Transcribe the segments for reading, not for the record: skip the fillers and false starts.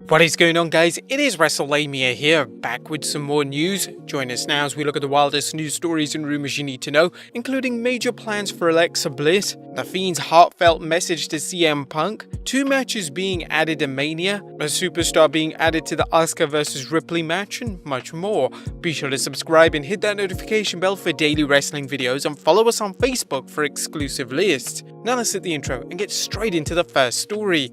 What is going on, guys? It is Wrestlelamia here, back with some more news. Join us now as we look at the wildest news stories and rumors you need to know, including major plans for Alexa Bliss, the Fiend's heartfelt message to CM Punk, 2 matches being added to Mania, a superstar being added to the Asuka vs Ripley match, and much more. Be sure to subscribe and hit that notification bell for daily wrestling videos, and follow us on Facebook for exclusive lists. Now let's hit the intro and get straight into the first story.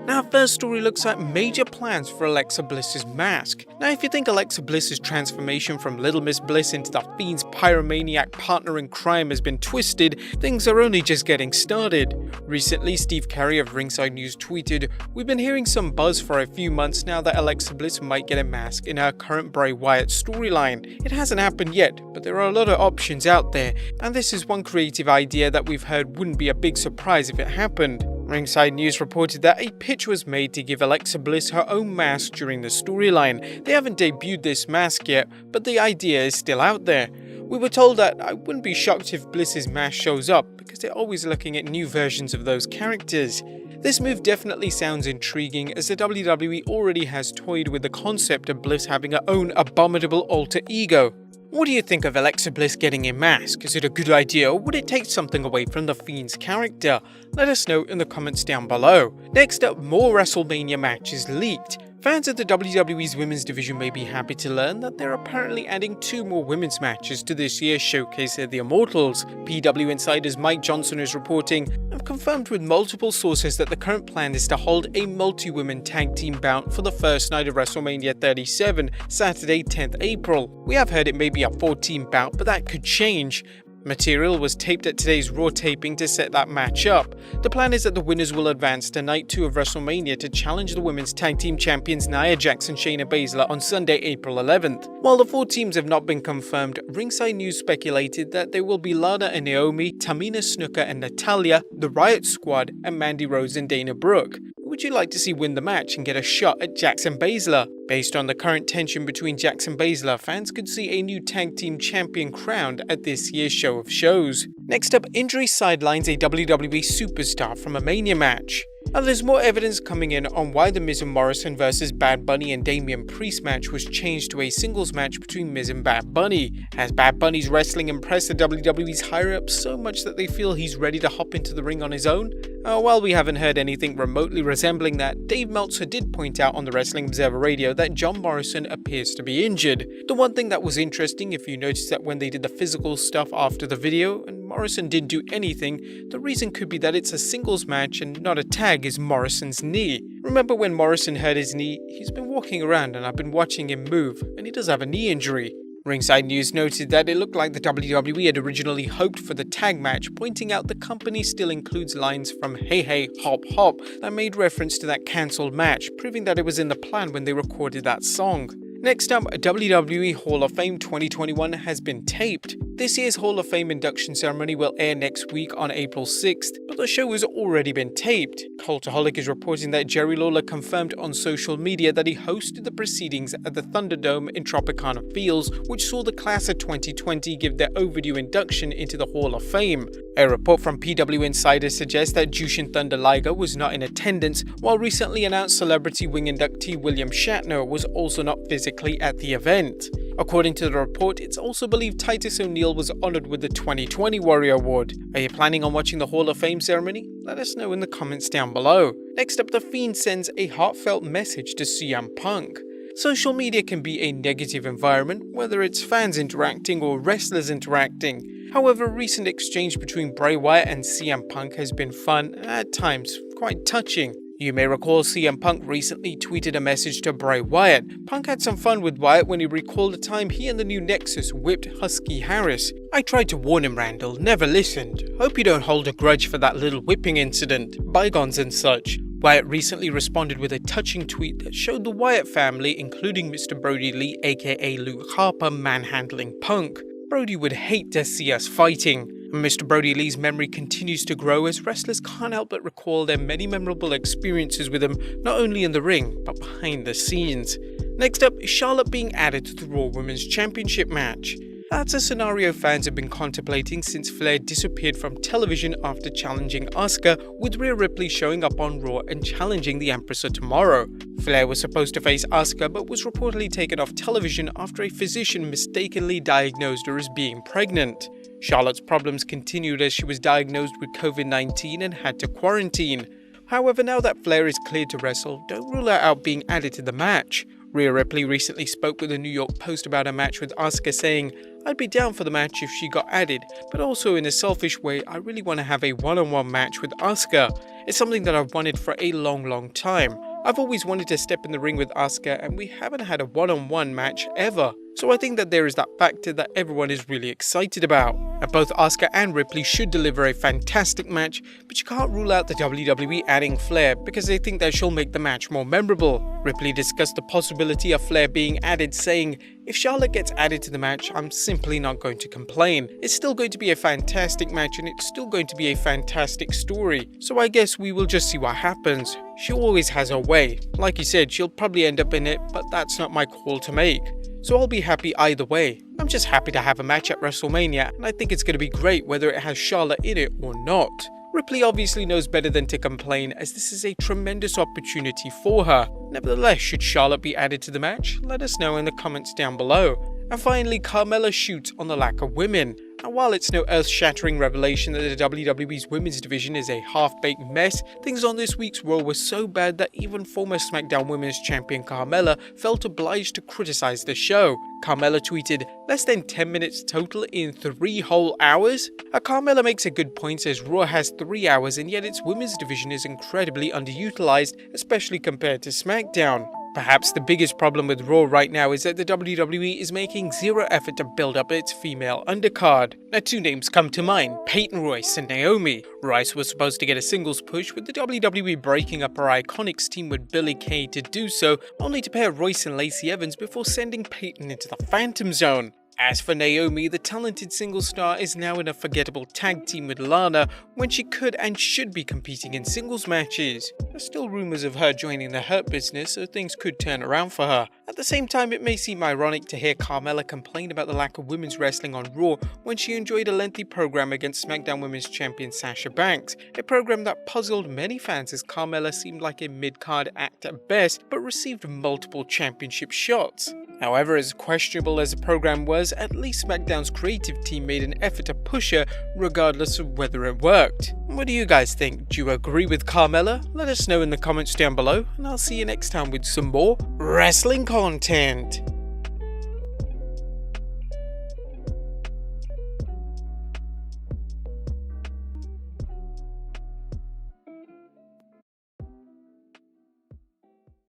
Now, our first story looks at major plans for Alexa Bliss's mask. Now, if you think Alexa Bliss's transformation from Little Miss Bliss into the Fiend's pyromaniac partner in crime has been twisted, things are only just getting started. Recently, Steve Carey of Ringside News tweeted, "We've been hearing some buzz for a few months now that Alexa Bliss might get a mask in her current Bray Wyatt storyline. It hasn't happened yet, but there are a lot of options out there, and this is one creative idea that we've heard wouldn't be a big surprise if it happened." Ringside News reported that a pitch was made to give Alexa Bliss her own mask during the storyline. They haven't debuted this mask yet, but the idea is still out there. "We were told that I wouldn't be shocked if Bliss's mask shows up, because they're always looking at new versions of those characters." This move definitely sounds intriguing, as the WWE already has toyed with the concept of Bliss having her own abominable alter ego. What do you think of Alexa Bliss getting a mask? Is it a good idea, or would it take something away from the Fiend's character? Let us know in the comments down below. Next up, more WrestleMania matches leaked. Fans of the WWE's women's division may be happy to learn that they're apparently adding 2 more women's matches to this year's showcase of the Immortals. PW Insider's Mike Johnson is reporting, "I've confirmed with multiple sources that the current plan is to hold a multi-women tag team bout for the first night of WrestleMania 37, Saturday 10th April. We have heard it may be a 4-team bout, but that could change." Material was taped at today's Raw taping to set that match up. The plan is that the winners will advance to Night 2 of WrestleMania to challenge the women's tag team champions Nia Jax and Shayna Baszler on Sunday, April 11th. While the 4 teams have not been confirmed, Ringside News speculated that they will be Lana and Naomi, Tamina Snuka and Natalya, the Riot Squad, and Mandy Rose and Dana Brooke. Who would you like to see win the match and get a shot at Jax and Baszler? Based on the current tension between Jax and Baszler, fans could see a new tag team champion crowned at this year's show of shows. Next up, injury sidelines a WWE superstar from a Mania match. Now, there's more evidence coming in on why the Miz and Morrison vs Bad Bunny and Damian Priest match was changed to a singles match between Miz and Bad Bunny. Has Bad Bunny's wrestling impressed the WWE's higher-ups so much that they feel he's ready to hop into the ring on his own? While we haven't heard anything remotely resembling that, Dave Meltzer did point out on the Wrestling Observer Radio that John Morrison appears to be injured. The one thing that was interesting, if you noticed that when they did the physical stuff after the video, and Morrison didn't do anything, the reason could be that it's a singles match and not a tag is Morrison's knee. Remember when Morrison hurt his knee? He's been walking around and I've been watching him move, and he does have a knee injury. Ringside News noted that it looked like the WWE had originally hoped for the tag match, pointing out the company still includes lines from Hey Hey Hop Hop that made reference to that cancelled match, proving that it was in the plan when they recorded that song. Next up, WWE Hall of Fame 2021 has been taped. This year's Hall of Fame induction ceremony will air next week on April 6th, but the show has already been taped. Cultaholic is reporting that Jerry Lawler confirmed on social media that he hosted the proceedings at the Thunderdome in Tropicana Fields, which saw the class of 2020 give their overdue induction into the Hall of Fame. A report from PW Insider suggests that Jushin Thunder Liger was not in attendance, while recently announced Celebrity Wing inductee William Shatner was also not physically at the event. According to the report, it's also believed Titus O'Neil was honored with the 2020 Warrior Award. Are you planning on watching the Hall of Fame ceremony? Let us know in the comments down below. Next up, The Fiend sends a heartfelt message to CM Punk. Social media can be a negative environment, whether it's fans interacting or wrestlers interacting. However, a recent exchange between Bray Wyatt and CM Punk has been fun and at times quite touching. You may recall CM Punk recently tweeted a message to Bray Wyatt. Punk had some fun with Wyatt when he recalled the time he and the new Nexus whipped Husky Harris. "I tried to warn him, Randall, never listened. Hope you don't hold a grudge for that little whipping incident. Bygones and such." Wyatt recently responded with a touching tweet that showed the Wyatt family, including Mr. Brody Lee aka Luke Harper, manhandling Punk. "Brody would hate to see us fighting." Mr. Brody Lee's memory continues to grow as wrestlers can't help but recall their many memorable experiences with him, not only in the ring, but behind the scenes. Next up, Charlotte being added to the Raw Women's Championship match. That's a scenario fans have been contemplating since Flair disappeared from television after challenging Asuka, with Rhea Ripley showing up on Raw and challenging the Empress of Tomorrow. Flair was supposed to face Asuka but was reportedly taken off television after a physician mistakenly diagnosed her as being pregnant. Charlotte's problems continued as she was diagnosed with COVID-19 and had to quarantine. However, now that Flair is cleared to wrestle, don't rule her out being added to the match. Rhea Ripley recently spoke with the New York Post about a match with Asuka, saying, "I'd be down for the match if she got added, but also in a selfish way, I really want to have a one-on-one match with Asuka. It's something that I've wanted for a long time. I've always wanted to step in the ring with Asuka and we haven't had a one-on-one match ever. So I think that there is that factor that everyone is really excited about. And both Asuka and Ripley should deliver a fantastic match, but you can't rule out the WWE adding Flair because they think that she'll make the match more memorable." Ripley discussed the possibility of Flair being added, saying, "If Charlotte gets added to the match, I'm simply not going to complain. It's still going to be a fantastic match and it's still going to be a fantastic story. So I guess we will just see what happens. She always has her way. Like you said, she'll probably end up in it, but that's not my call to make. So I'll be happy either way. I'm just happy to have a match at WrestleMania, and I think it's going to be great whether it has Charlotte in it or not." Ripley obviously knows better than to complain, as this is a tremendous opportunity for her. Nevertheless, should Charlotte be added to the match? Let us know in the comments down below. And finally, Carmella shoots on the lack of women. And while it's no earth-shattering revelation that the WWE's women's division is a half-baked mess, things on this week's Raw were so bad that even former SmackDown Women's Champion Carmella felt obliged to criticize the show. Carmella tweeted, "Less than 10 minutes total in 3 whole hours?" Carmella makes a good point as Raw has 3 hours and yet its women's division is incredibly underutilized, especially compared to SmackDown. Perhaps the biggest problem with Raw right now is that the WWE is making zero effort to build up its female undercard. Now 2 names come to mind, Peyton Royce and Naomi. Royce was supposed to get a singles push, with the WWE breaking up her Iconics team with Billie Kay to do so, only to pair Royce and Lacey Evans before sending Peyton into the Phantom Zone. As for Naomi, the talented single star is now in a forgettable tag team with Lana when she could and should be competing in singles matches. There's still rumors of her joining the Hurt Business, so things could turn around for her. At the same time, it may seem ironic to hear Carmella complain about the lack of women's wrestling on Raw when she enjoyed a lengthy program against SmackDown Women's Champion Sasha Banks, a program that puzzled many fans as Carmella seemed like a mid-card act at best, but received multiple championship shots. However, as questionable as the program was, at least SmackDown's creative team made an effort to push her regardless of whether it worked. What do you guys think? Do you agree with Carmella? Let us know in the comments down below, and I'll see you next time with some more wrestling content.